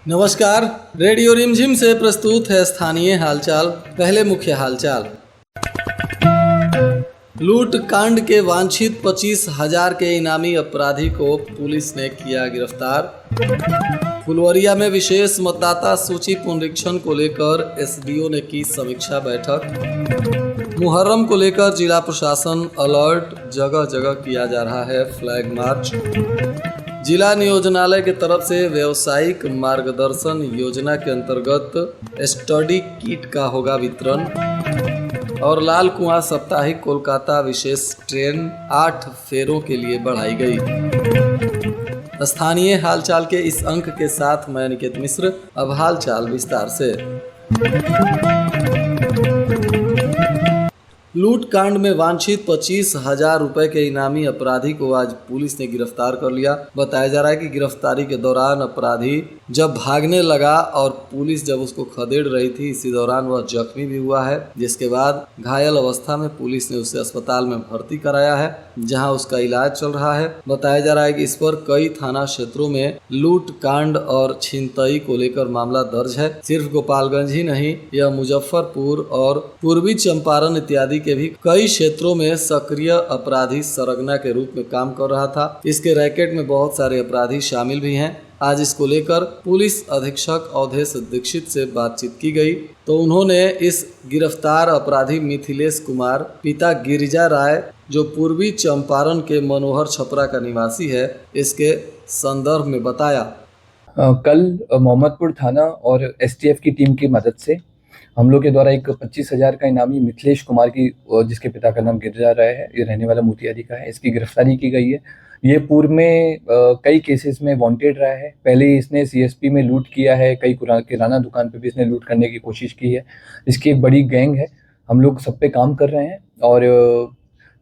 नमस्कार, रेडियो रिमझिम से प्रस्तुत है स्थानीय हालचाल। पहले मुख्य हालचाल। लूट कांड के वांछित 25,000 के इनामी अपराधी को पुलिस ने किया गिरफ्तार। फुलवरिया में विशेष मतदाता सूची पुनरीक्षण को लेकर एसडीओ ने की समीक्षा बैठक। मुहर्रम को लेकर जिला प्रशासन अलर्ट, जगह जगह किया जा रहा है फ्लैग मार्च। जिला नियोजनालय के तरफ से व्यावसायिक मार्गदर्शन योजना के अंतर्गत स्टडी किट का होगा वितरण। और लाल कुआं साप्ताहिक कोलकाता विशेष ट्रेन 8 फेरों के लिए बढ़ाई गई। स्थानीय हालचाल के इस अंक के साथ मैं निकेत मिश्र। अब हालचाल विस्तार से। लूट कांड में वांछित 25,000 रुपए के इनामी अपराधी को आज पुलिस ने गिरफ्तार कर लिया। बताया जा रहा है कि गिरफ्तारी के दौरान अपराधी जब भागने लगा और पुलिस जब उसको खदेड़ रही थी, इसी दौरान वह जख्मी भी हुआ है, जिसके बाद घायल अवस्था में पुलिस ने उसे अस्पताल में भर्ती कराया है, जहां उसका इलाज चल रहा है। बताया जा रहा है कि इस पर कई थाना क्षेत्रों में लूट कांड और छिनतई को लेकर मामला दर्ज है। सिर्फ गोपालगंज ही नहीं, यह मुजफ्फरपुर और पूर्वी चंपारण इत्यादि के भी कई क्षेत्रों में सक्रिय अपराधी सरगना के रूप में काम कर रहा था। इसके रैकेट में बहुत सारे अपराधी शामिल भी हैं। आज इसको लेकर पुलिस अधीक्षक अवधेश दीक्षित से बातचीत की गई, तो उन्होंने इस गिरफ्तार अपराधी मिथिलेश कुमार, पिता गिरिजा राय, जो पूर्वी चंपारण के मनोहर छपरा का निवासी है, इसके संदर्भ में बताया। कल मोहम्मदपुर थाना और एसटीएफ की टीम की मदद से हम लोग के द्वारा एक 25,000 का इनामी मिथिलेश कुमार की, जिसके पिता का नाम गिरिजा राय है, ये रहने वाला मोतिहारी का है, इसकी गिरफ्तारी की गई है। ये पूर्व में कई केसेस में वांटेड रहा है। पहले इसने सीएसपी में लूट किया है, कई किराना दुकान पे भी इसने लूट करने की कोशिश की है। इसकी एक बड़ी गैंग है। हम लोग सब पे काम कर रहे हैं और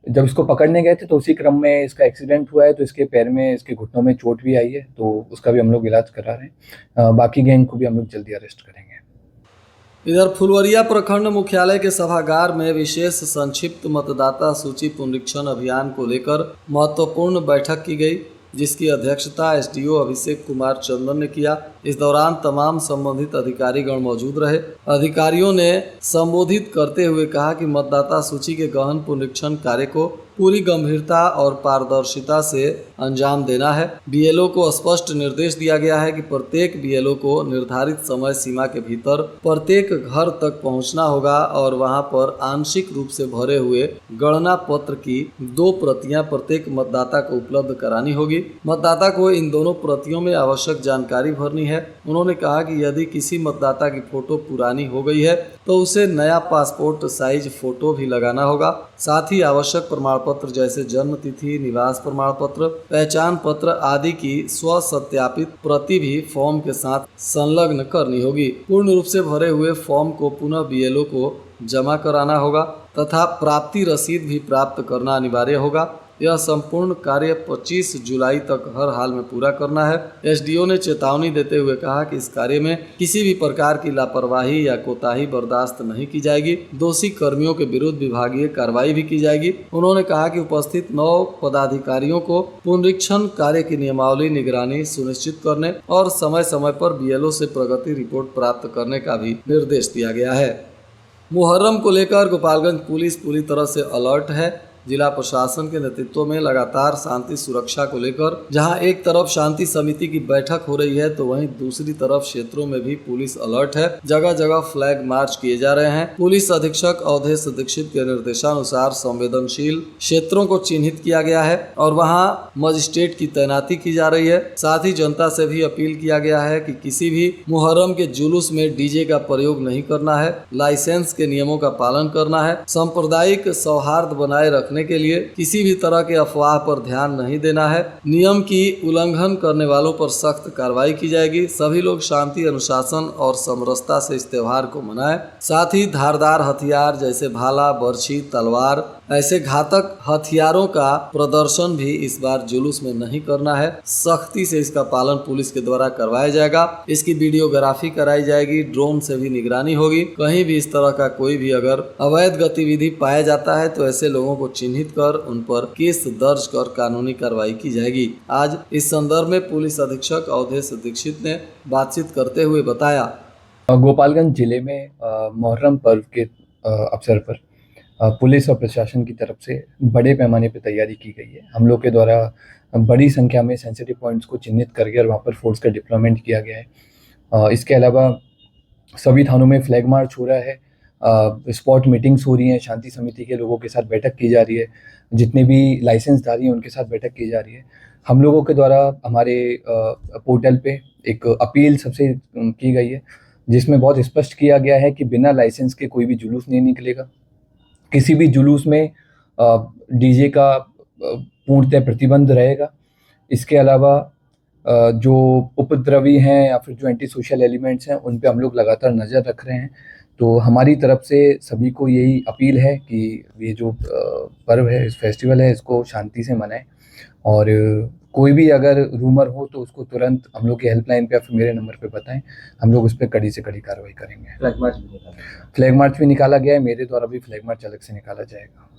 जब इसको पकड़ने गए थे तो उसी क्रम में इसका एक्सीडेंट हुआ है, तो इसके पैर में, इसके घुटनों में चोट भी आई है, तो उसका भी हम लोग इलाज करा रहे हैं। बाकी गैंग को भी हम लोग जल्दी अरेस्ट करेंगे। इधर फुलवरिया प्रखंड मुख्यालय के सभागार में विशेष संक्षिप्त मतदाता सूची पुनरीक्षण अभियान को लेकर महत्वपूर्ण बैठक की गई, जिसकी अध्यक्षता एसडीओ अभिषेक कुमार चंदन ने किया। इस दौरान तमाम संबंधित अधिकारीगण मौजूद रहे। अधिकारियों ने संबोधित करते हुए कहा कि मतदाता सूची के गहन पुनरीक्षण कार्य को पूरी गंभीरता और पारदर्शिता से अंजाम देना है। बीएलओ को स्पष्ट निर्देश दिया गया है कि प्रत्येक बीएलओ को निर्धारित समय सीमा के भीतर प्रत्येक घर तक पहुंचना होगा और वहां पर आंशिक रूप से भरे हुए गणना पत्र की 2 प्रतियां प्रत्येक मतदाता को उपलब्ध करानी होगी। मतदाता को इन दोनों प्रतियों में आवश्यक जानकारी भरनी है। उन्होंने कहा कि यदि किसी मतदाता की फोटो पुरानी हो गई है तो उसे नया पासपोर्ट साइज फोटो भी लगाना होगा। साथ ही आवश्यक प्रमाण पत्र जैसे जन्म तिथि, निवास प्रमाण पत्र, पहचान पत्र आदि की स्व सत्यापित प्रति भी फॉर्म के साथ संलग्न करनी होगी। पूर्ण रूप से भरे हुए फॉर्म को पुनः बीएलओ को जमा कराना होगा तथा प्राप्ति रसीद भी प्राप्त करना अनिवार्य होगा। यह संपूर्ण कार्य 25 जुलाई तक हर हाल में पूरा करना है। एसडीओ ने चेतावनी देते हुए कहा कि इस कार्य में किसी भी प्रकार की लापरवाही या कोताही बर्दाश्त नहीं की जाएगी। दोषी कर्मियों के विरुद्ध विभागीय कार्रवाई भी की जाएगी। उन्होंने कहा कि उपस्थित 9 पदाधिकारियों को पुनरीक्षण कार्य की नियमावली निगरानी सुनिश्चित करने और समय समय पर बीएलओ से प्रगति रिपोर्ट प्राप्त करने का भी निर्देश दिया गया है। मुहर्रम को लेकर गोपालगंज पुलिस पूरी तरह से अलर्ट है। जिला प्रशासन के नेतृत्व में लगातार शांति सुरक्षा को लेकर जहां एक तरफ शांति समिति की बैठक हो रही है, तो वहीं दूसरी तरफ क्षेत्रों में भी पुलिस अलर्ट है। जगह जगह फ्लैग मार्च किए जा रहे हैं। पुलिस अधीक्षक अवधेश दीक्षित के निर्देशानुसार संवेदनशील क्षेत्रों को चिन्हित किया गया है और वहां मजिस्ट्रेट की तैनाती की जा रही है। साथ ही जनता से भी अपील किया गया है कि किसी भी मुहर्रम के जुलूस में डीजे का प्रयोग नहीं करना है, लाइसेंस के नियमों का पालन करना है, सांप्रदायिक सौहार्द बनाए रखने के लिए किसी भी तरह के अफवाह पर ध्यान नहीं देना है। नियम की उल्लंघन करने वालों पर सख्त कार्रवाई की जाएगी। सभी लोग शांति, अनुशासन और समरसता से इस त्योहार को मनाएं। साथ ही धारदार हथियार जैसे भाला, बर्छी, तलवार ऐसे घातक हथियारों का प्रदर्शन भी इस बार जुलूस में नहीं करना है। सख्ती से इसका पालन पुलिस के द्वारा करवाया जाएगा। इसकी वीडियोग्राफी कराई जाएगी, ड्रोन से भी निगरानी होगी। कहीं भी इस तरह का कोई भी अगर अवैध गतिविधि पाया जाता है तो ऐसे लोगों को चिन्हित कर उन पर केस दर्ज कर कानूनी कार्रवाई की जाएगी। आज इस संदर्भ में पुलिस अधीक्षक अवधेश दीक्षित ने बातचीत करते हुए बताया, गोपालगंज जिले में मुहर्रम पर्व के अवसर पर पुलिस और प्रशासन की तरफ से बड़े पैमाने पर तैयारी की गई है। हम लोग के द्वारा बड़ी संख्या में सेंसिटिव पॉइंट्स को चिन्हित करके और वहाँ पर फोर्स का डिप्लॉयमेंट किया गया है। इसके अलावा सभी थानों में फ्लैग मार्च हो रहा है, स्पॉट मीटिंग्स हो रही हैं, शांति समिति के लोगों के साथ बैठक की जा रही है, जितने भी लाइसेंसधारी हैं उनके साथ बैठक की जा रही है। हम लोगों के द्वारा हमारे पोर्टल पे एक अपील सबसे की गई है, जिसमें बहुत स्पष्ट किया गया है कि बिना लाइसेंस के कोई भी जुलूस नहीं निकलेगा। किसी भी जुलूस में डीजे का पूर्णतः प्रतिबंध रहेगा। इसके अलावा जो उपद्रवी हैं या फिर जो एंटी सोशल एलिमेंट्स हैं उन पे हम लोग लगातार नज़र रख रहे हैं। तो हमारी तरफ से सभी को यही अपील है कि ये जो पर्व है, इस फेस्टिवल है, इसको शांति से मनाएं और कोई भी अगर रूमर हो तो उसको तुरंत हम लोग की हेल्पलाइन पे या फिर मेरे नंबर पे बताएं। हम लोग उस पर कड़ी से कड़ी कार्रवाई करेंगे। फ्लैग मार्च भी निकाला गया है, मेरे द्वारा भी फ्लैग मार्च अलग से निकाला जाएगा।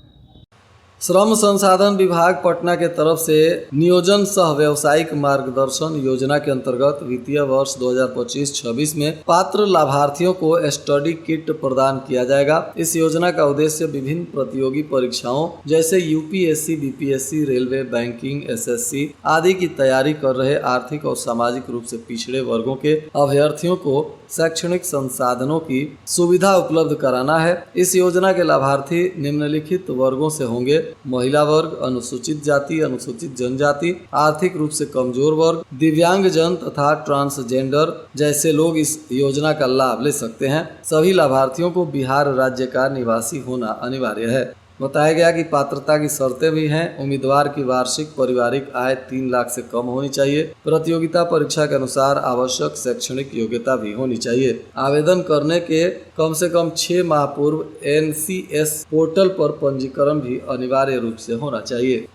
श्रम संसाधन विभाग पटना के तरफ से नियोजन सह व्यावसायिक मार्गदर्शन योजना के अंतर्गत वित्तीय वर्ष 2025-26 में पात्र लाभार्थियों को स्टडी किट प्रदान किया जाएगा। इस योजना का उद्देश्य विभिन्न प्रतियोगी परीक्षाओं जैसे UPSC, BPSC, railway, banking, SSC आदि की तैयारी कर रहे आर्थिक और सामाजिक रूप से पिछड़े वर्गों के अभ्यर्थियों को शैक्षणिक संसाधनों की सुविधा उपलब्ध कराना है। इस योजना के लाभार्थी निम्नलिखित वर्गों से होंगे: महिला वर्ग, अनुसूचित जाति, अनुसूचित जनजाति, आर्थिक रूप से कमजोर वर्ग, दिव्यांग जन तथा ट्रांसजेंडर जैसे लोग इस योजना का लाभ ले सकते हैं। सभी लाभार्थियों को बिहार राज्य का निवासी होना अनिवार्य है। बताया गया कि पात्रता की शर्तें भी हैं। उम्मीदवार की वार्षिक पारिवारिक आय 3 लाख से कम होनी चाहिए। प्रतियोगिता परीक्षा के अनुसार आवश्यक शैक्षणिक योग्यता भी होनी चाहिए। आवेदन करने के कम से कम 6 माह पूर्व NCS पोर्टल पर पंजीकरण भी अनिवार्य रूप से होना चाहिए।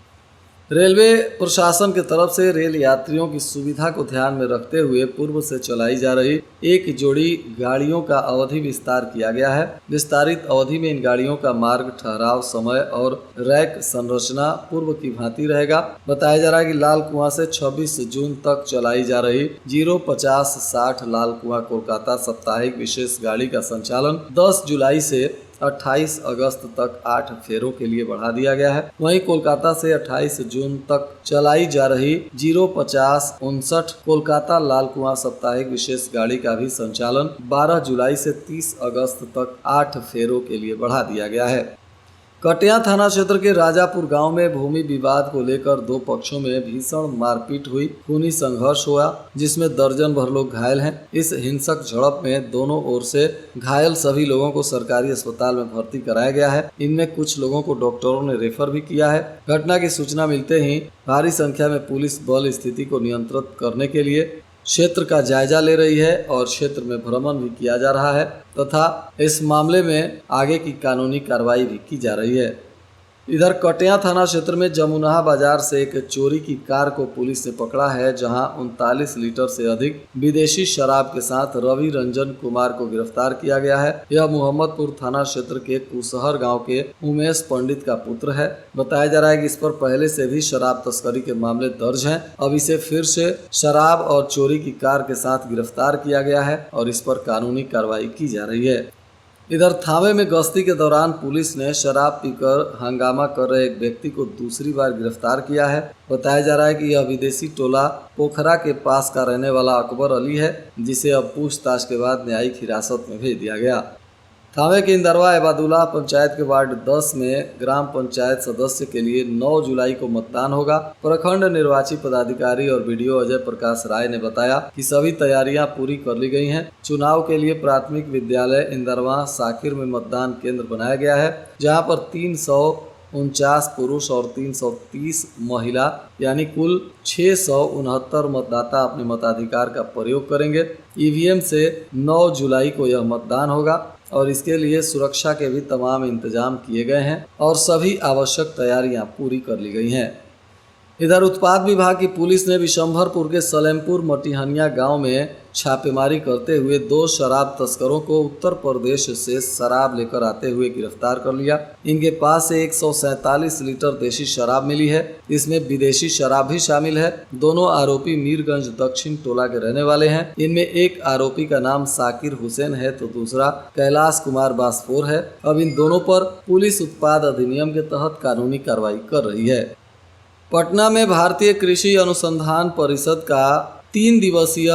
रेलवे प्रशासन की तरफ से रेल यात्रियों की सुविधा को ध्यान में रखते हुए पूर्व से चलाई जा रही एक जोड़ी गाड़ियों का अवधि विस्तार किया गया है। विस्तारित अवधि में इन गाड़ियों का मार्ग, ठहराव समय और रैक संरचना पूर्व की भांति रहेगा। बताया जा रहा है कि लाल कुआं से 26 जून तक चलाई जा रही 050-60 लाल कुआं कोलकाता साप्ताहिक विशेष गाड़ी का संचालन 10 जुलाई से 28 अगस्त तक 8 फेरों के लिए बढ़ा दिया गया है। वहीं कोलकाता से 28 जून तक चलाई जा रही 050-59 कोलकाता लाल कुआं साप्ताहिक विशेष गाड़ी का भी संचालन 12 जुलाई से 30 अगस्त तक 8 फेरों के लिए बढ़ा दिया गया है। कटिया थाना क्षेत्र के राजापुर गांव में भूमि विवाद को लेकर 2 पक्षों में भीषण मारपीट हुई। खूनी संघर्ष हुआ जिसमें दर्जन भर लोग घायल हैं। इस हिंसक झड़प में दोनों ओर से घायल सभी लोगों को सरकारी अस्पताल में भर्ती कराया गया है। इनमें कुछ लोगों को डॉक्टरों ने रेफर भी किया है। घटना की सूचना मिलते ही भारी संख्या में पुलिस बल स्थिति को नियंत्रित करने के लिए क्षेत्र का जायजा ले रही है और क्षेत्र में भ्रमण भी किया जा रहा है तथा इस मामले में आगे की कानूनी कार्रवाई भी की जा रही है। इधर कटिया थाना क्षेत्र में जमुना बाजार से एक चोरी की कार को पुलिस ने पकड़ा है, जहां 39 लीटर से अधिक विदेशी शराब के साथ रवि रंजन कुमार को गिरफ्तार किया गया है। यह मोहम्मदपुर थाना क्षेत्र के कुसहर गांव के उमेश पंडित का पुत्र है। बताया जा रहा है कि इस पर पहले से भी शराब तस्करी के मामले दर्ज हैं। अब इसे फिर से शराब और चोरी की कार के साथ गिरफ्तार किया गया है और इस पर कानूनी कार्रवाई की जा रही है। इधर थावे में गश्ती के दौरान पुलिस ने शराब पीकर हंगामा कर रहे एक व्यक्ति को दूसरी बार गिरफ्तार किया है। बताया जा रहा है कि यह विदेशी टोला पोखरा के पास का रहने वाला अकबर अली है, जिसे अब पूछताछ के बाद न्यायिक हिरासत में भेज दिया गया। थावे के इंदरवा इबादुल्लाह पंचायत के वार्ड 10 में ग्राम पंचायत सदस्य के लिए 9 जुलाई को मतदान होगा। प्रखंड निर्वाची पदाधिकारी और बीडीओ अजय प्रकाश राय ने बताया कि सभी तैयारियां पूरी कर ली गई हैं। चुनाव के लिए प्राथमिक विद्यालय इंदरवा साकिर में मतदान केंद्र बनाया गया है, जहां पर 349 पुरुष और 330 महिला यानी कुल 669 मतदाता अपने मताधिकार का प्रयोग करेंगे। ईवीएम से 9 जुलाई को यह मतदान होगा। और इसके लिए सुरक्षा के भी तमाम इंतजाम किए गए हैं और सभी आवश्यक तैयारियां पूरी कर ली गई हैं। इधर उत्पाद विभाग की पुलिस ने विशंभरपुर के सलेमपुर मटिहनिया गांव में छापेमारी करते हुए 2 शराब तस्करों को उत्तर प्रदेश से शराब लेकर आते हुए गिरफ्तार कर लिया। इनके पास से 147 लीटर देशी शराब मिली है। इसमें विदेशी शराब भी शामिल है। दोनों आरोपी मीरगंज दक्षिण टोला के रहने वाले हैं। इनमें एक आरोपी का नाम साकिर हुसैन है तो दूसरा कैलाश कुमार बासफोर है। अब इन दोनों पर पुलिस उत्पाद अधिनियम के तहत कानूनी कार्रवाई कर रही है। पटना में भारतीय कृषि अनुसंधान परिषद का 3 दिवसीय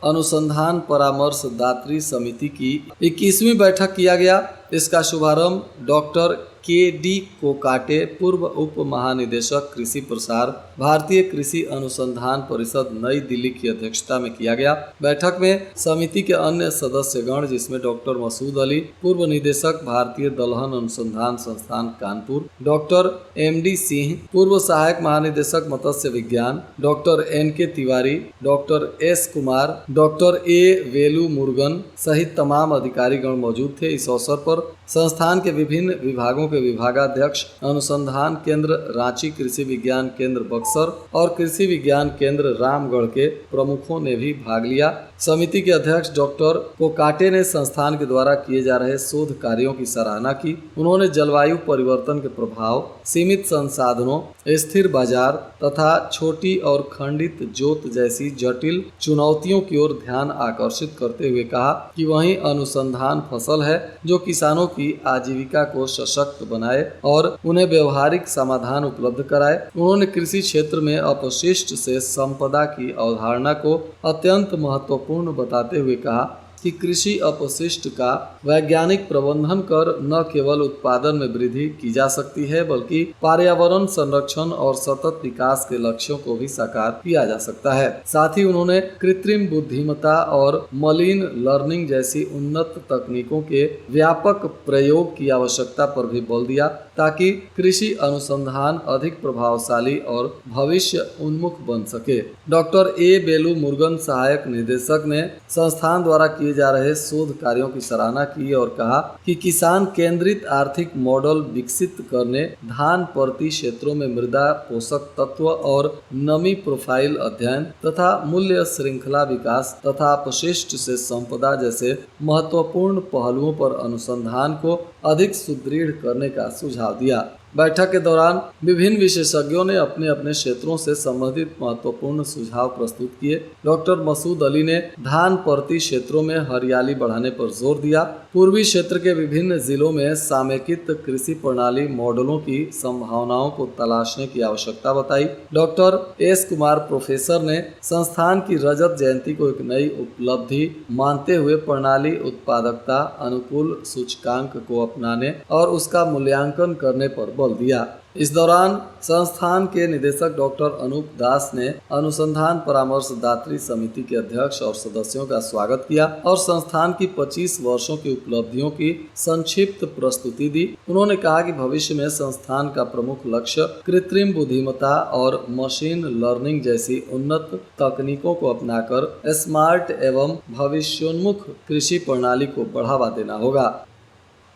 अनुसंधान परामर्शदात्री समिति की 21वीं बैठक किया गया। इसका शुभारंभ डॉक्टर के.डी. कोकाटे, पूर्व उप महानिदेशक कृषि प्रसार, भारतीय कृषि अनुसंधान परिषद, नई दिल्ली की अध्यक्षता में किया गया। बैठक में समिति के अन्य सदस्यगण जिसमें डॉक्टर मसूद अली, पूर्व निदेशक भारतीय दलहन अनुसंधान संस्थान कानपुर, डॉक्टर M.D. सिंह, पूर्व सहायक महानिदेशक मत्स्य विज्ञान, doctor N.K. Tiwari, doctor S. Kumar, doctor A. वेलू मुरुगन सहित तमाम अधिकारीगण मौजूद थे। इस अवसर पर संस्थान के विभिन्न विभागों के विभागाध्यक्ष, अनुसंधान केंद्र रांची, कृषि विज्ञान केंद्र बक्सर और कृषि विज्ञान केंद्र रामगढ़ के प्रमुखों ने भी भाग लिया। समिति के अध्यक्ष डॉक्टर कोकाटे ने संस्थान के द्वारा किए जा रहे शोध कार्यों की सराहना की। उन्होंने जलवायु परिवर्तन के प्रभाव, सीमित संसाधनों, स्थिर बाजार तथा छोटी और खंडित जोत जैसी जटिल चुनौतियों की ओर ध्यान आकर्षित करते हुए कहा कि वहीं अनुसंधान फसल है जो किसानों की आजीविका को सशक्त बनाए और उन्हें व्यवहारिक समाधान उपलब्ध कराए। उन्होंने कृषि क्षेत्र में अपशिष्ट से संपदा की अवधारणा को अत्यंत महत्वपूर्ण बताते हुए कहा कि कृषि अपशिष्ट का वैज्ञानिक प्रबंधन कर न केवल उत्पादन में वृद्धि की जा सकती है बल्कि पर्यावरण संरक्षण और सतत विकास के लक्ष्यों को भी साकार किया जा सकता है। साथ ही उन्होंने कृत्रिम बुद्धिमत्ता और मशीन लर्निंग जैसी उन्नत तकनीकों के व्यापक प्रयोग की आवश्यकता पर भी बल दिया ताकि कृषि अनुसंधान अधिक प्रभावशाली और भविष्य उन्मुख बन सके। Doctor A. वेलू मुरुगन, सहायक निदेशक, ने संस्थान द्वारा किए जा रहे शोध कार्यों की सराहना की और कहा कि किसान केंद्रित आर्थिक मॉडल विकसित करने, धान प्रति क्षेत्रों में मृदा पोषक तत्व और नमी प्रोफाइल अध्ययन तथा मूल्य श्रृंखला विकास तथा अपशिष्ट से संपदा जैसे महत्वपूर्ण पहलुओं पर अनुसंधान को अधिक सुदृढ़ करने का सुझाव दिया। बैठक के दौरान विभिन्न विशेषज्ञों ने अपने अपने क्षेत्रों से संबंधित महत्वपूर्ण सुझाव प्रस्तुत किए। डॉक्टर मसूद अली ने धान प्रति क्षेत्रों में हरियाली बढ़ाने पर जोर दिया। पूर्वी क्षेत्र के विभिन्न जिलों में समेकित कृषि प्रणाली मॉडलों की संभावनाओं को तलाशने की आवश्यकता बताई। Doctor S. कुमार, प्रोफेसर, ने संस्थान की रजत जयंती को एक नई उपलब्धि मानते हुए प्रणाली उत्पादकता अनुकूल सूचकांक को अपनाने और उसका मूल्यांकन करने पर बल दिया। इस दौरान संस्थान के निदेशक डॉक्टर अनूप दास ने अनुसंधान परामर्शदात्री समिति के अध्यक्ष और सदस्यों का स्वागत किया और संस्थान की 25 वर्षों की उपलब्धियों की संक्षिप्त प्रस्तुति दी। उन्होंने कहा कि भविष्य में संस्थान का प्रमुख लक्ष्य कृत्रिम बुद्धिमत्ता और मशीन लर्निंग जैसी उन्नत तकनीकों को अपनाकर स्मार्ट एवं भविष्योन्मुख कृषि प्रणाली को बढ़ावा देना होगा।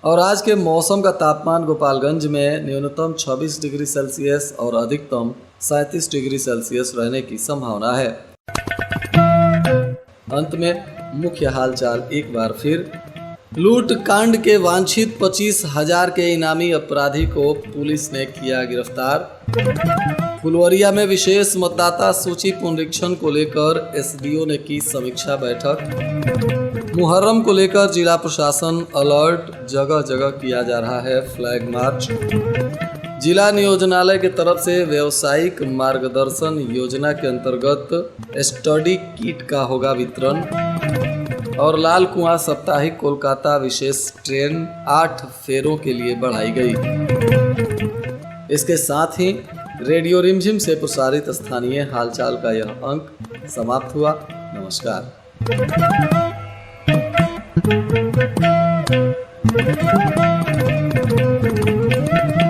और आज के मौसम का तापमान गोपालगंज में न्यूनतम 26 डिग्री सेल्सियस और अधिकतम 37 डिग्री सेल्सियस रहने की संभावना है। अंत में मुख्य हालचाल एक बार फिर। लूट कांड के वांछित 25,000 के इनामी अपराधी को पुलिस ने किया गिरफ्तार। फुलवरिया में विशेष मतदाता सूची पुनरीक्षण को लेकर SDO ने की समीक्षा बैठक। मुहर्रम को लेकर जिला प्रशासन अलर्ट, जगह जगह किया जा रहा है फ्लैग मार्च। जिला नियोजनालय की तरफ से व्यावसायिक मार्गदर्शन योजना के अंतर्गत स्टडी किट का होगा वितरण। और लाल कुआं साप्ताहिक कोलकाता विशेष ट्रेन 8 फेरों के लिए बढ़ाई गई। इसके साथ ही रेडियो रिमझिम से प्रसारित स्थानीय हालचाल का यह अंक समाप्त हुआ। नमस्कार।